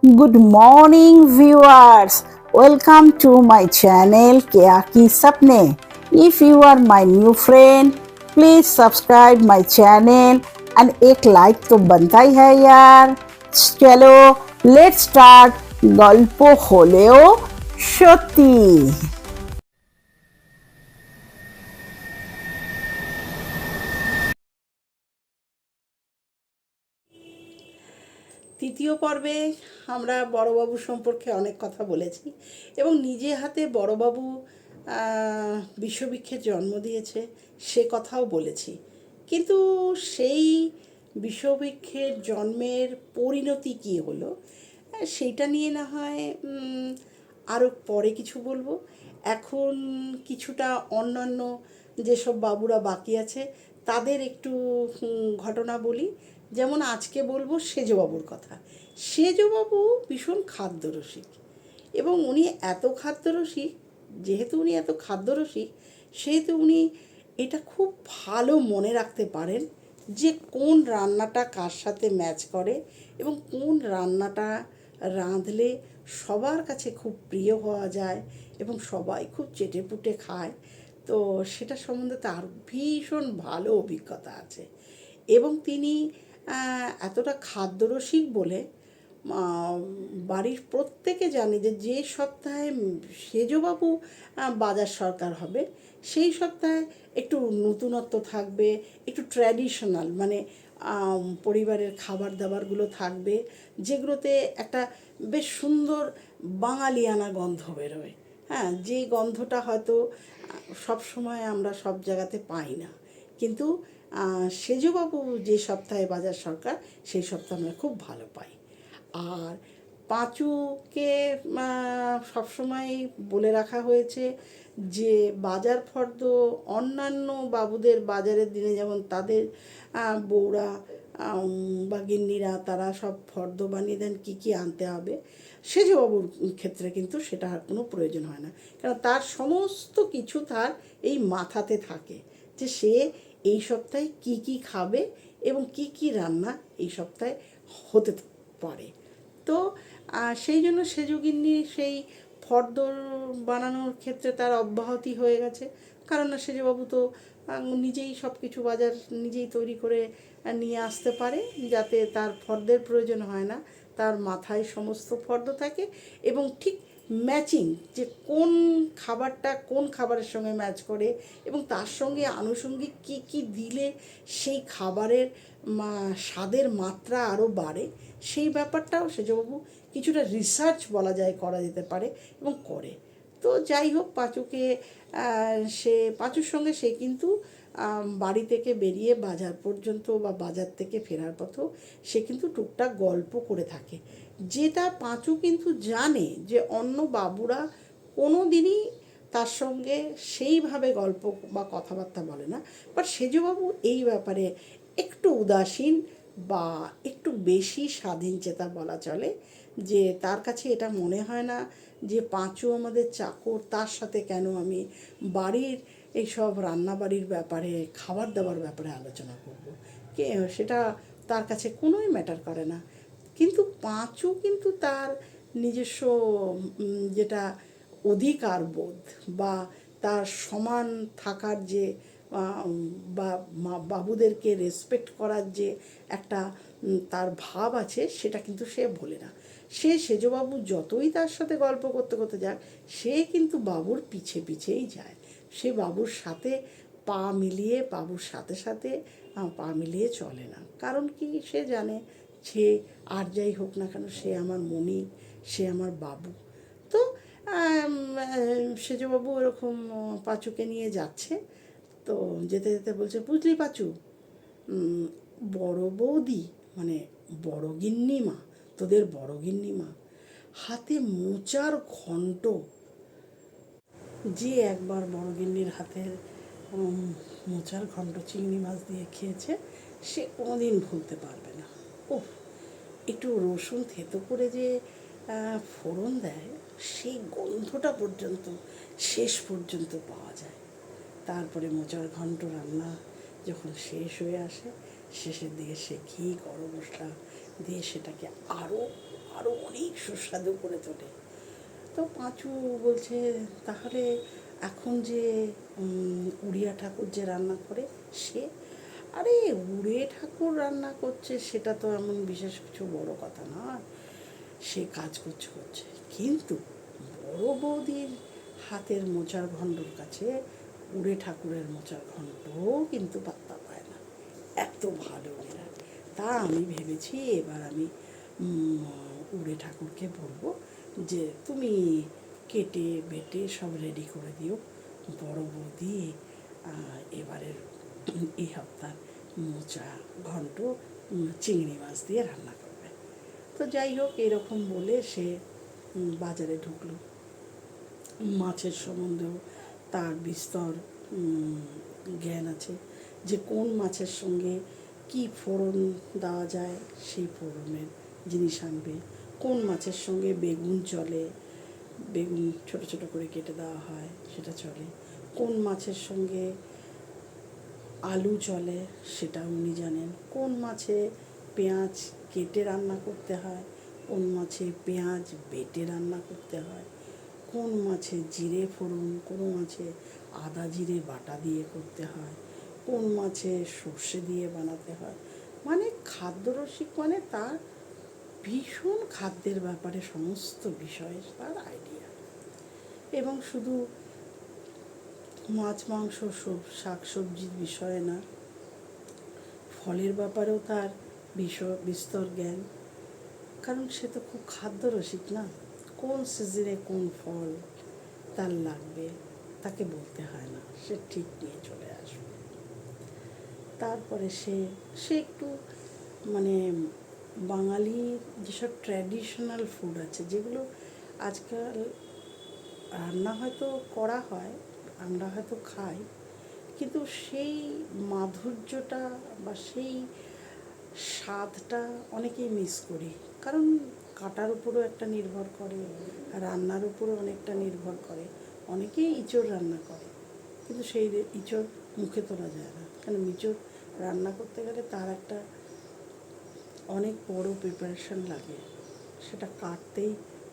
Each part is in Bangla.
Good morning, viewers. Welcome to my channel क्या की सपने. If you are my new friend, please subscribe my channel and एक like तो बनता ही है यार. चलो, let's start. গল্প হলেও সত্যি. তৃতীয় পর্বে আমরা বড়বাবু সম্পর্কে অনেক কথা বলেছি এবং নিজে হাতে বড়বাবু বিশ্ববৃক্ষের জন্ম দিয়েছে সে কথাও বলেছি, কিন্তু সেই বিশ্ববৃক্ষের জন্মের পরিণতি কী হলো সেইটা নিয়ে না হয় আরও পরে কিছু বলবো। এখন কিছুটা অন্যান্য যেসব বাবুরা বাকি আছে তাদের একটু ঘটনা বলি। যেমন আজকে বলবো সেজবাবুর কথা। সেজবাবু ভীষণ খাদ্যরসিক এবং উনি এত খাদ্যরসিক, যেহেতু উনি এত খাদ্যরসিক সেহেতু উনি এটা খুব ভালো মনে রাখতে পারেন যে কোন রান্নাটা কার সাথে ম্যাচ করে এবং কোন রান্নাটা রাঁধলে সবার কাছে খুব প্রিয় হওয়া যায় এবং সবাই খুব চেটেপুটে খায়। তো সেটা সম্বন্ধে তার ভীষণ ভালো অভিজ্ঞতা আছে এবং তিনি এতটা খাদ্যরসিক বলে বাড়ির প্রত্যেকে জানে যে যে সপ্তাহে সেজবাবু বাজার সরকার হবে সেই সপ্তাহে একটু নতুনত্ব থাকবে, একটু ট্র্যাডিশনাল মানে পরিবারের খাবার দাবারগুলো থাকবে যেগুলোতে একটা বেশ সুন্দর বাঙালিয়ানা গন্ধ বেরোয়। হ্যাঁ, যে গন্ধটা হয়তো সব সময় আমরা সব জায়গাতে পাই না, কিন্তু সেজবাবু যে সপ্তাহে বাজার সরকার সেই সপ্তাহে আমরা খুব ভালো পাই। আর পাঁচুকে সবসময় বলে রাখা হয়েছে যে বাজার ফর্দ অন্যান্য বাবুদের বাজারের দিনে যেমন তাদের বউরা বা গিন্নিরা তারা সব ফর্দ বানিয়ে দেন কী কী আনতে হবে, সেজবাবুর ক্ষেত্রে কিন্তু সেটা আর কোনো প্রয়োজন হয় না, কারণ তার সমস্ত কিছু তার এই মাথাতে থাকে যে সে এই সপ্তাহে কী কী খাবে এবং কী কী রান্না এই সপ্তাহে হতে পারে। তো সেই জন্য সেজগিন্নি সেই ফর্দ বানানোর ক্ষেত্রে তার অব্যাহতি হয়ে গেছে, কারণ না সেজবাবু তো নিজেই সব কিছু বাজার নিজেই তৈরি করে নিয়ে আসতে পারে যাতে তার ফর্দের প্রয়োজন হয় না, তার মাথায় সমস্ত ফর্দ থাকে এবং ঠিক ম্যাচিং যে কোন খাবারটা কোন খাবারের সঙ্গে ম্যাচ করে এবং তার সঙ্গে আনুষঙ্গিক কী কী দিলে সেই খাবারের স্বাদের মাত্রা আরও বাড়ে সেই ব্যাপারটাও সেজবাবু কিছুটা রিসার্চ বলা যায় করা যেতে পারে এবং করে। তো যাই হোক, পাঁচুকে সে পাঁচুর সঙ্গে সে কিন্তু বাড়ি থেকে বেরিয়ে বাজার পর্যন্ত বা বাজার থেকে ফেরার পথেও সে কিন্তু টুকটাক গল্প করে থাকে, যেটা পাঁচু কিন্তু জানে যে অন্য বাবুরা কোনো দিনই তার সঙ্গে সেইভাবে গল্প বা কথাবার্তা বলে না, বাট সেজবাবু এই ব্যাপারে একটু উদাসীন বা একটু বেশি স্বাধীনচেতা বলা চলে, যে তার কাছে এটা মনে হয় না যে পাঁচু আমাদের চাকর, তার সাথে কেন আমি বাড়ির এইসব রান্নাবাড়ির ব্যাপারে খাবার দাবার ব্যাপারে আলোচনা করব, কে সেটা তার কাছে কোনোই ম্যাটার করে না। কিন্তু পাঁচু কিন্তু তার নিজস্ব যেটা অধিকার বোধ বা তার সমান থাকার যে বা বাবুদেরকে রেসপেক্ট করার যে একটা তার ভাব আছে সেটা কিন্তু সে ভোলে না। সে সেজবাবু যতই তার সাথে গল্প করতে করতে যাক সে কিন্তু বাবুর পিছে পিছেই যায়, সে বাবুর সাথে পা মিলিয়ে বাবুর সাথে সাথে পা মিলিয়ে চলে না, কারণ কি সে জানে সে আর যাই হোক না কেন সে আমার মনি, সে আমার বাবু। তো সেজবাবু এরকম পাঁচুকে নিয়ে যাচ্ছে, তো যেতে যেতে বলছে, বুঝলি পাঁচু, বড় বৌদি মানে বড় গিন্নিমা, তোদের বড় গিন্নিমা হাতে মোচার ঘন্ট, যে একবার বড় গিন্নির হাতের মোচার ঘন্ট চিংড়ি মাছ দিয়ে খেয়েছে সে কোনোদিন ভুলতে পারবে না। ও একটু রসুন থেতো করে যে ফোড়ন দেয় সেই গন্ধটা পর্যন্ত শেষ পর্যন্ত পাওয়া যায়। তারপরে মোচার ঘন্ট রান্না যখন শেষ হয়ে আসে শেষের দিকে সে ঘি গরম মশলা দিয়ে সেটাকে আরও আরও অনেক সুস্বাদু করে তোলে। তো পাঁচু বলছে, তাহলে এখন যে উড়িয়া ঠাকুর যে রান্না করে সে, আরে উড়ে ঠাকুর রান্না করছে সেটা তো এমন বিশেষ কিছু বড় কথা নয়, সে কাজ করছে করছে, কিন্তু বড় বৌদির হাতের মোচার ঘণ্টর কাছে উড়ে ঠাকুরের মোচার ঘণ্টও কিন্তু পাত্তা পায় না, এত ভালো এরা। তা আমি ভেবেছি এবার আমি উড়ে ঠাকুরকে বলবো যে তুমি কেটে বেটে সব রেডি করে দিও, বড় বৌদি এবারের এই হপ্তাহ মোচা ঘণ্ট চিংড়ি মাছ দিয়ে রান্না করবে। তো যাই হোক, এরকম বলে সে বাজারে ঢুকলো। মাছের সম্বন্ধেও তার বিস্তর জ্ঞান আছে, যে কোন মাছের সঙ্গে কি ফোড়ন দেওয়া যায় সেই ফোড়নের জিনিস আনবে, কোন মাছের সঙ্গে বেগুন চলে, বেগুন ছোট ছোট করে কেটে দেওয়া হয় সেটা চলে, কোন মাছের সঙ্গে আলু চলে সেটা উনি জানেন, কোন মাছে পেঁয়াজ কেটে রান্না করতে হয়, কোন মাছে পেঁয়াজ বেটে রান্না করতে হয়, কোন মাছে জিরে ফোড়ন, কোন মাছে আদা জিরে বাটা দিয়ে করতে হয়, কোন মাছে সর্ষে দিয়ে বানাতে হয়। মানে খাদ্যরসিক মানে তার ভীষণ খাদ্যের ব্যাপারে সমস্ত বিষয়ে তার আইডিয়া। এবং শুধু মাছ মাংস সব শাক সবজির বিষয়ে না, ফলের ব্যাপারেও তার বিস্তর জ্ঞান, কারণ সে তো খুব খাদ্যরসিক না, কোন সিজনে কোন ফল তার লাগবে তাকে বলতে হয় না, সে ঠিক নিয়ে চলে আসবে। তারপরে সে সে একটু মানে বাঙালির যেসব ট্র্যাডিশনাল ফুড আছে, যেগুলো আজকাল রান্না হয়তো করা হয়, আমরা হয়তো খাই, কিন্তু সেই মাধুর্যটা বা সেই স্বাদটা অনেকেই মিস করি, কারণ কাটার উপরও একটা নির্ভর করে, রান্নার উপরও অনেকটা নির্ভর করে। অনেকেই ইঁচড় রান্না করে, কিন্তু সেই ইঁচড় মুখে তোলা যায় না, কারণ ইঁচড় রান্না করতে গেলে তার একটা অনেক বড় প্রিপারেশন লাগে, সেটা কাটতেই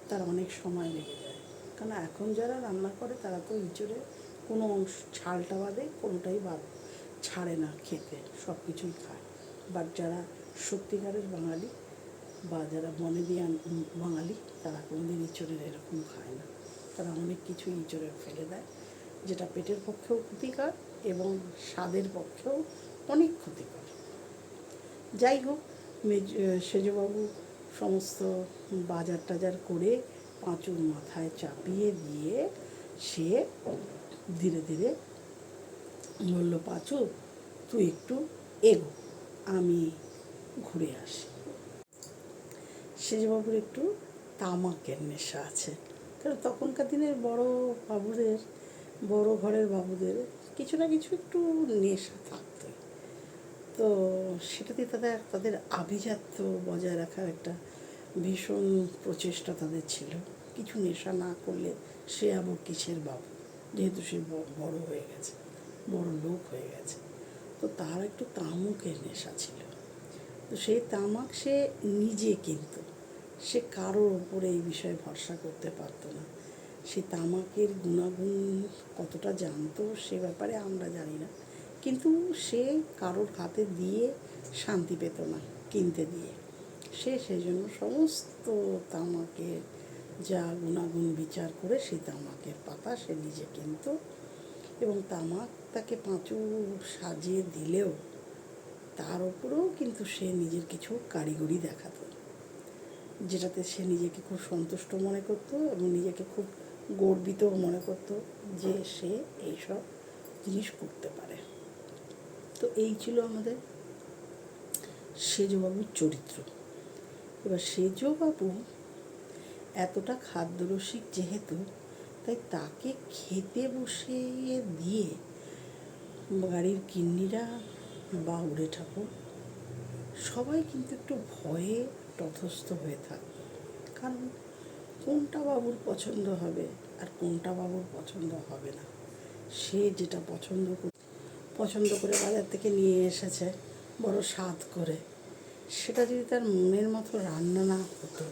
তার অনেক সময় লেগে যায়। কারণ এখন যারা রান্না করে তারা তো ইঁচড়ের কোনো অংশ ছালটা বাদে কোনোটাই ছাড়ে না, খেতে সব কিছুই খায়। বাট যারা সত্যিকারের বাঙালি বা যারা বনেদিয়ান বাঙালি তারা কোনোদিন ইঁচড়ের এরকম খায় না, তারা অনেক কিছু ইঁচড়ের ফেলে দেয়, যেটা পেটের পক্ষেও ক্ষতিকর এবং স্বাদের পক্ষেও অনেক ক্ষতিকর। যাই হোক, সেজবাবু সমস্ত বাজার টাজার করে পাঁচুর মাথায় চাপিয়ে দিয়ে সে ধীরে ধীরে বলল, পাঁচু তুই একটু এগো, আমি ঘুরে আসি। সেজবাবুর একটু তামাকের নেশা আছে, কারণ তখনকার দিনের বড় বাবুদের, বড় ঘরের বাবুদের কিছু না কিছু একটু নেশা থাকতো। তো সেটাতে তাদের আভিজাত্য বজায় রাখার একটা ভীষণ প্রচেষ্টা তাদের ছিল। কিছু নেশা না করলে সে আবার কিসের বাবু, যেহেতু সে বড় হয়ে গেছে, বড় লোক হয়ে গেছে। তো তার একটু তামাকের নেশা ছিল। তো সেই তামাক সে নিজে কিনত, সে কারোর ওপরে এই বিষয়ে ভরসা করতে পারতো না। সে তামাকের গুণাগুণ কতটা জানতো সে ব্যাপারে আমরা জানি না, কিন্তু সে কারোর হাতে দিয়ে শান্তি পেত না কিনতে দিয়ে। সে সেই জন্য সমস্ত তামাকের যা গুণাগুণ বিচার করে সেই তামাকের পাতা সে নিজে কিনত, এবং তামাক তাকে পাঁচু সাজিয়ে দিলেও তার ওপরেও কিন্তু সে নিজের কিছু কারিগরি দেখাতো, যেটাতে সে নিজেকে খুব সন্তুষ্ট মনে করতো এবং নিজেকে খুব গর্বিত মনে করতো যে সে এইসব জিনিস করতে পারে। তো এই ছিল আমাদের সেজবাবুর চরিত্র। এবার সেজবাবু এতটা খাদ্যরসিক যেহেতু, তাই তাকে খেতে বসিয়ে দিয়ে বাড়ির গিন্নিরা বা উড়ে ঠাকুর সবাই কিন্তু একটু ভয়ে তটস্থ হয়ে থাকত, কারণ কোনটা বাবুর পছন্দ হবে আর কোনটা বাবুর পছন্দ হবে না। সে যেটা পছন্দ করে বাজার থেকে নিয়ে এসেছে বড় স্বাদ করে, সেটা যদি তার মনের মতো রান্না না হতো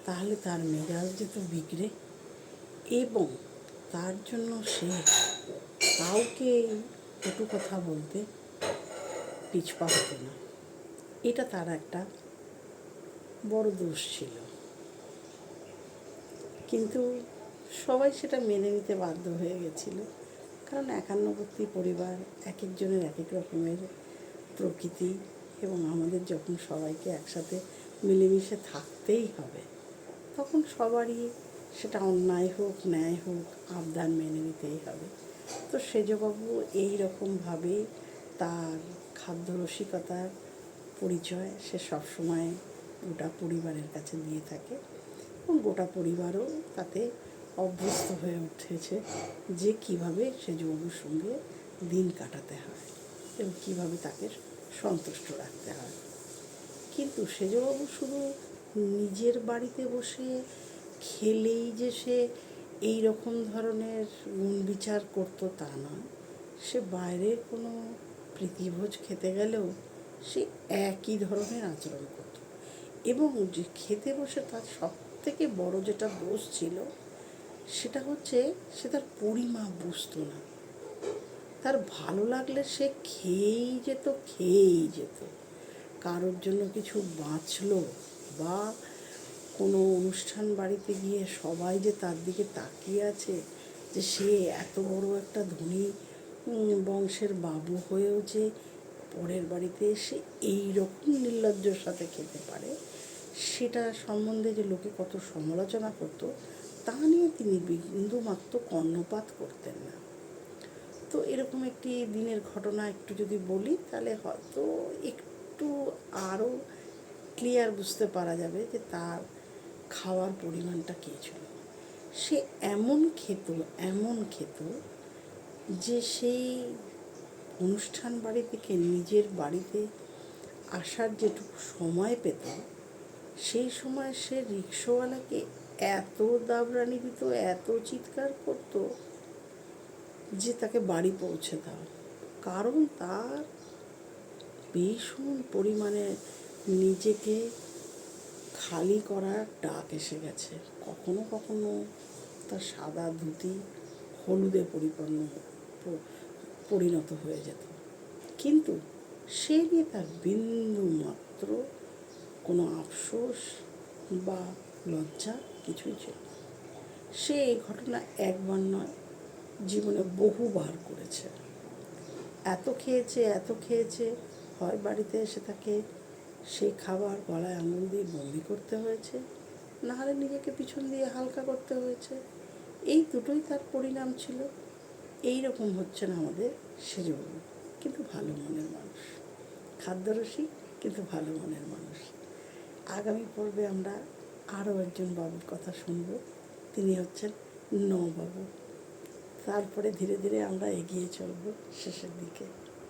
তাহলে তার মেজাজ যেত বিগড়ে, এবং তার জন্য সে কাউকে কটু কথা বলতে পিছপা হতো না। এটা তার একটা বড় দোষ ছিল, কিন্তু সবাই সেটা মেনে নিতে বাধ্য হয়ে গেছিল। কারণ একান্নবর্তী পরিবার, এক একজনের এক এক রকমের প্রকৃতি, এবং আমাদের যখন সবাইকে একসাথে মিলেমিশে থাকতেই হবে, তখন সবারই সেটা অন্যায় হোক ন্যায় হোক আবদার মেনে নিতেই হবে। তো সেজবাবু এইরকমভাবে তার খাদ্য রসিকতার পরিচয় সে সবসময় গোটা পরিবারের কাছে দিয়ে থাকে, এবং গোটা পরিবারও তাতে অভ্যস্ত হয়ে উঠেছে যে কীভাবে সেজবাবুর সঙ্গে দিন কাটাতে হয় এবং কীভাবে তাকে সন্তুষ্ট রাখতে হয়। কিন্তু সেজবাবু শুধু নিজের বাড়িতে বসে খেলেই যে সে এই রকম ধরনের গুণ বিচার করতো তা নয়। সে বাইরের কোনো প্রীতিভোজ খেতে গেলেও সে একই ধরনের আচরণ করত, এবং যে খেতে বসে তার সব থেকে বড় যেটা দোষ ছিল সেটা হচ্ছে সে তার পরিমাপ বুঝতো না। তার ভালো লাগলে সে খেয়েই যেত। কারোর জন্য কিছু বাঁচলো বা কোনো অনুষ্ঠান বাড়িতে গিয়ে সবাই যে তার দিকে তাকিয়ে আছে, যে সে এত বড় একটা ধনী বংশের বাবু হয়েও যে পরের বাড়িতে এসে এই রকম নির্লজ্জর সাথে খেতে পারে, সেটা সম্বন্ধে যে লোকে কত সমালোচনা করত তা নিয়ে তিনি বিন্দুমাত্র কর্ণপাত করতেন না। তো এরকম একটি দিনের ঘটনা একটু যদি বলি, তাহলে হয়তো একটু আরও ক্লিয়ার বুঝতে পারা যাবে যে তার খাওয়ার পরিমাণটা কী ছিল। সে এমন খেত যে সেই অনুষ্ঠান বাড়ি থেকে নিজের বাড়িতে আসার যেটুকু সময় পেত, সেই সময় সে রিক্সাওয়ালাকে এত দাবরানি দিত, এত চিৎকার করত যে তাকে বাড়ি পৌঁছে দাও। কারণ তার ভীষণ পরিমাণে নিজেকে খালি করার ডাক এসে গেছে। কখনো কখনো তার সাদা ধুতি হলুদে পরিণত হয়ে যেত, কিন্তু সে নিয়ে তার বিন্দু মাত্র কোনো আফসোস বা লজ্জা কিছুই ছিল না। সে এই ঘটনা একবার নয়, জীবনে বহুবার করেছে। এত খেয়েছে, হয় বাড়িতে এসে তাকে সেই খাবার গলায় আঙুল দিয়ে বন্দি করতে হয়েছে, নাহলে নিজেকে পিছন দিয়ে হালকা করতে হয়েছে। এই দুটোই তার পরিণাম ছিল। এই রকম হচ্ছেন আমাদের সেজবাবু, কিন্তু ভালো মনের মানুষ, খাদ্যরসিক কিন্তু ভালো মনের মানুষ। আগামী পর্বে আমরা আরও একজন বাবুর কথা শুনব, তিনি হচ্ছেন নবাবু। তারপরে ধীরে ধীরে আমরা এগিয়ে চলব শেষের দিকে।